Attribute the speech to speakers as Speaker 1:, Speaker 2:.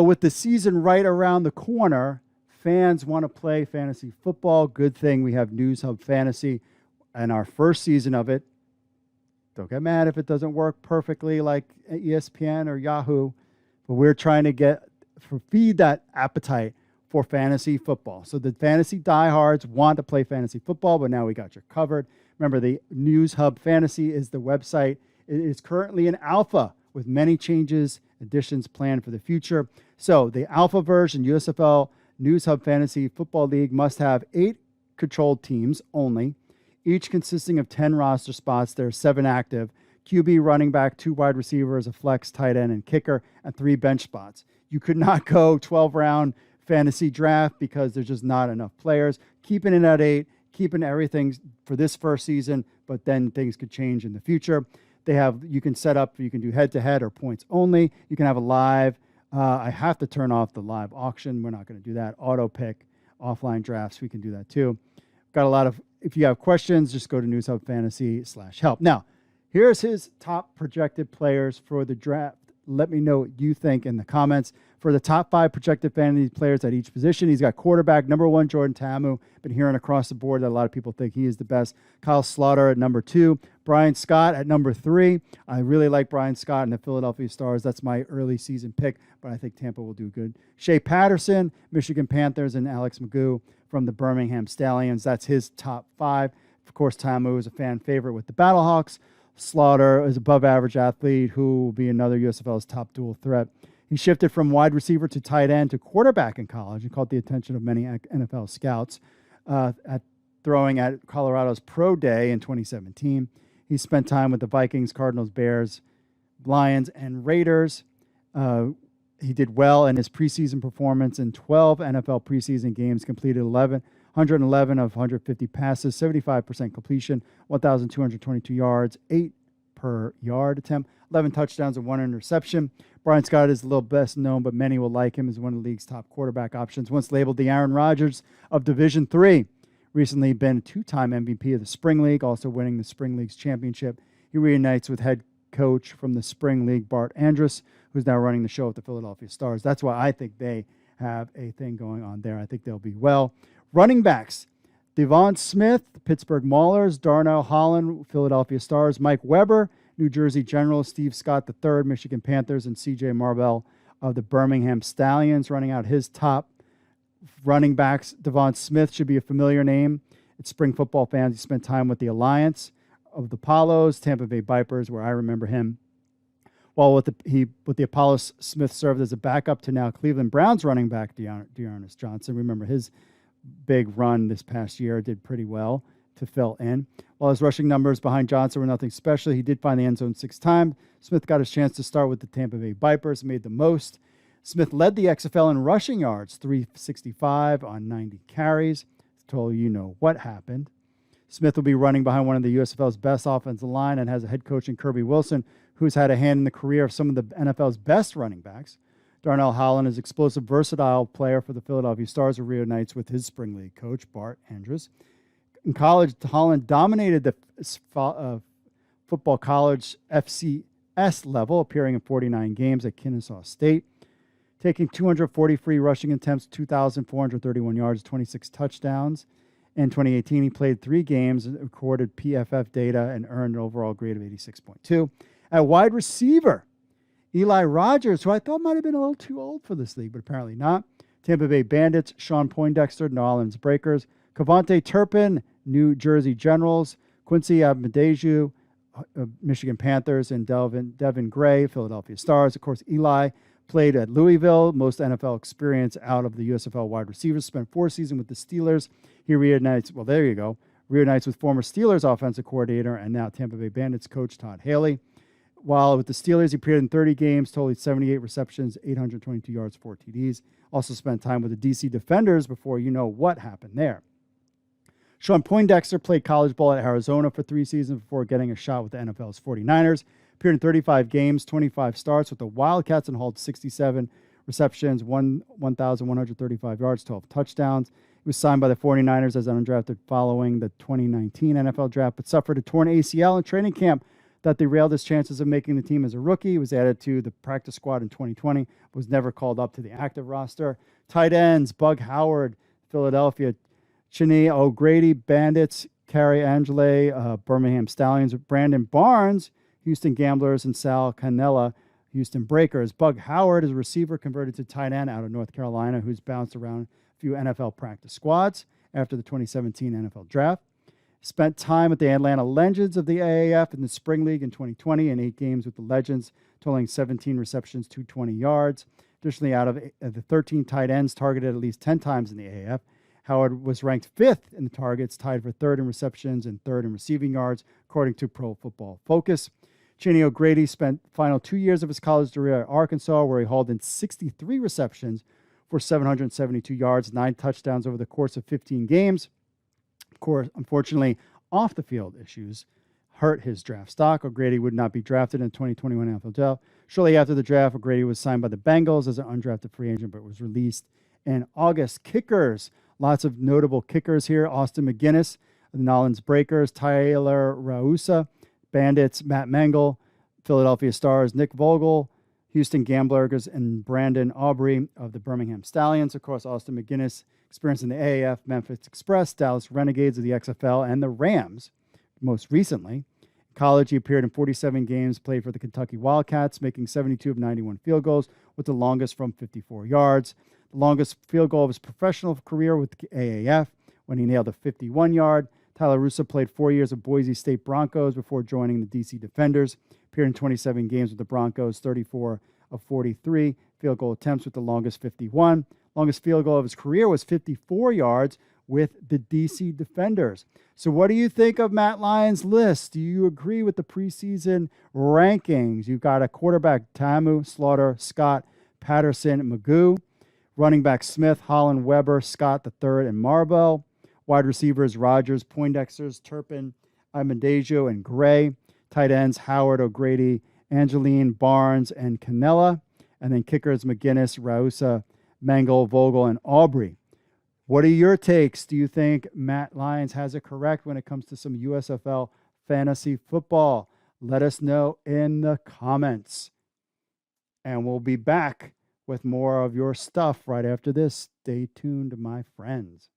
Speaker 1: with the season right around the corner, fans want to play fantasy football. Good thing we have News Hub Fantasy and our first season of it. Don't get mad if it doesn't work perfectly like ESPN or Yahoo, but we're trying to feed that appetite for fantasy football. So the fantasy diehards want to play fantasy football, but now we got you covered. Remember, the News Hub Fantasy is the website. It is currently in alpha with many changes, additions planned for the future. So the alpha version, USFL News Hub Fantasy Football League, must have 8 controlled teams only, each consisting of 10 roster spots. There are 7 active, QB, running back, 2 wide receivers, a flex, tight end, and kicker, and 3 bench spots. You could not go 12-round fantasy draft because there's just not enough players. Keeping it at 8, keeping everything for this first season, but then things could change in the future. You can set up, you can do head-to-head or points only. You can have a live. I have to turn off the live auction. We're not going to do that. Auto pick, offline drafts, we can do that too. Got a lot of, if you have questions, just go to newshubfantasy.com/help. Now, here's his top projected players for the draft. Let me know what you think in the comments. For the top 5 projected fantasy players at each position, he's got quarterback, number 1, Jordan Ta'amu. Been hearing across the board that a lot of people think he is the best. Kyle Slaughter at number 2. Brian Scott at number 3. I really like Brian Scott and the Philadelphia Stars. That's my early season pick, but I think Tampa will do good. Shea Patterson, Michigan Panthers, and Alex Magoo from the Birmingham Stallions. That's his top 5. Of course, Ta'amu is a fan favorite with the Battlehawks. Slaughter is above average athlete who will be another USFL's top dual threat. He shifted from wide receiver to tight end to quarterback in college and caught the attention of many NFL scouts at throwing at Colorado's Pro Day in 2017. He spent time with the Vikings, Cardinals, Bears, Lions, and Raiders. He did well in his preseason performance in 12 NFL preseason games, completed 111 of 150 passes, 75% completion, 1,222 yards, 8 per yard attempt, 11 touchdowns and 1 interception. Brian Scott is a little best known, but many will like him as one of the league's top quarterback options. Once labeled the Aaron Rodgers of Division III, recently been a 2-time MVP of the Spring League, also winning the Spring League's championship. He reunites with head coach from the Spring League, Bart Andrus, who's now running the show at the Philadelphia Stars. That's why I think they have a thing going on there. I think they'll be well. Running backs, Devon Smith, Pittsburgh Maulers, Darnell Holland, Philadelphia Stars, Mike Weber, New Jersey Generals, Steve Scott III, Michigan Panthers, and C.J. Marvell of the Birmingham Stallions, running out his top running backs. Devon Smith should be a familiar name. It's spring football fans. He spent time with the Alliance of the Apollos, Tampa Bay Vipers, where I remember him. While with the Apollos, Smith served as a backup to now Cleveland Browns running back Dionis Johnson. Remember his big run this past year, did pretty well to fill in. While his rushing numbers behind Johnson were nothing special, he did find the end zone 6 times. Smith got his chance to start with the Tampa Bay Vipers, made the most. Smith led the XFL in rushing yards, 365 on 90 carries. Told you know what happened. Smith will be running behind one of the USFL's best offensive line and has a head coach in Kirby Wilson, who's had a hand in the career of some of the NFL's best running backs. Darnell Holland is an explosive, versatile player for the Philadelphia Stars, who reunites with his Spring League coach, Bart Andrus. In college, Holland dominated the football college FCS level, appearing in 49 games at Kennesaw State, taking 240 free rushing attempts, 2,431 yards, 26 touchdowns. In 2018, he played 3 games, recorded PFF data, and earned an overall grade of 86.2. At wide receiver, Eli Rogers, who I thought might have been a little too old for this league, but apparently not. Tampa Bay Bandits, Sean Poindexter, New Orleans Breakers, Cavante Turpin, New Jersey Generals, Quincy Amedeju, Michigan Panthers, and Devin Gray, Philadelphia Stars. Of course, Eli played at Louisville, most NFL experience out of the USFL wide receivers, spent 4 seasons with the Steelers. He reunites with former Steelers offensive coordinator and now Tampa Bay Bandits coach Todd Haley. While with the Steelers, he appeared in 30 games, totaling 78 receptions, 822 yards, 4 TDs. Also spent time with the DC Defenders before you know what happened there. Sean Poindexter played college ball at Arizona for 3 seasons before getting a shot with the NFL's 49ers. Appeared in 35 games, 25 starts with the Wildcats and hauled 67 receptions, 1,135 yards, 12 touchdowns. He was signed by the 49ers as an undrafted following the 2019 NFL draft, but suffered a torn ACL in training camp that derailed his chances of making the team as a rookie. He was added to the practice squad in 2020, was never called up to the active roster. Tight ends, Bug Howard, Philadelphia, Cheney O'Grady, Bandits, Carrie Angele, Birmingham Stallions, Brandon Barnes, Houston Gamblers, and Sal Cannella, Houston Breakers. Bug Howard is a receiver converted to tight end out of North Carolina who's bounced around a few NFL practice squads after the 2017 NFL draft. Spent time with the Atlanta Legends of the AAF in the Spring League in 2020 and 8 games with the Legends, totaling 17 receptions, 220 yards. Additionally, out of the 13 tight ends targeted at least 10 times in the AAF, Howard was ranked 5th in the targets, tied for 3rd in receptions and 3rd in receiving yards, according to Pro Football Focus. Cheney O'Grady spent the final 2 years of his college career at Arkansas, where he hauled in 63 receptions for 772 yards, 9 touchdowns over the course of 15 games. Of course, unfortunately, off-the-field issues hurt his draft stock. O'Grady would not be drafted in the 2021 NFL draft. Shortly after the draft, O'Grady was signed by the Bengals as an undrafted free agent, but was released in August. Kickers. Lots of notable kickers here. Austin McGinnis, the Nolans Breakers, Tyler Rausa, Bandits, Matt Mengel, Philadelphia Stars, Nick Vogel, Houston Gamblers, and Brandon Aubrey of the Birmingham Stallions. Of course, Austin McGinnis, experience in the AAF, Memphis Express, Dallas Renegades of the XFL, and the Rams, most recently. In college, he appeared in 47 games, played for the Kentucky Wildcats, making 72 of 91 field goals, with the longest from 54 yards. The longest field goal of his professional career with the AAF when he nailed a 51-yard. Tyler Russo played 4 years with Boise State Broncos before joining the DC Defenders. Appeared in 27 games with the Broncos, 34 of 43 field goal attempts with the longest 51. Longest field goal of his career was 54 yards with the DC Defenders. So what do you think of Matt Lyons' list? Do you agree with the preseason rankings? You've got a quarterback, Tamu, Slaughter, Scott, Patterson, Magoo. Running back Smith, Holland, Weber, Scott III, and Marble. Wide receivers Rogers, Poindexters, Turpin, Amendejo, and Gray. Tight ends Howard, O'Grady, Angeline, Barnes, and Cannella. And then kickers McGinnis, Rausa, Mengel, Vogel, and Aubrey. What are your takes? Do you think Matt Lyons has it correct when it comes to some USFL fantasy football? Let us know in the comments. And we'll be back with more of your stuff right after this. Stay tuned, my friends.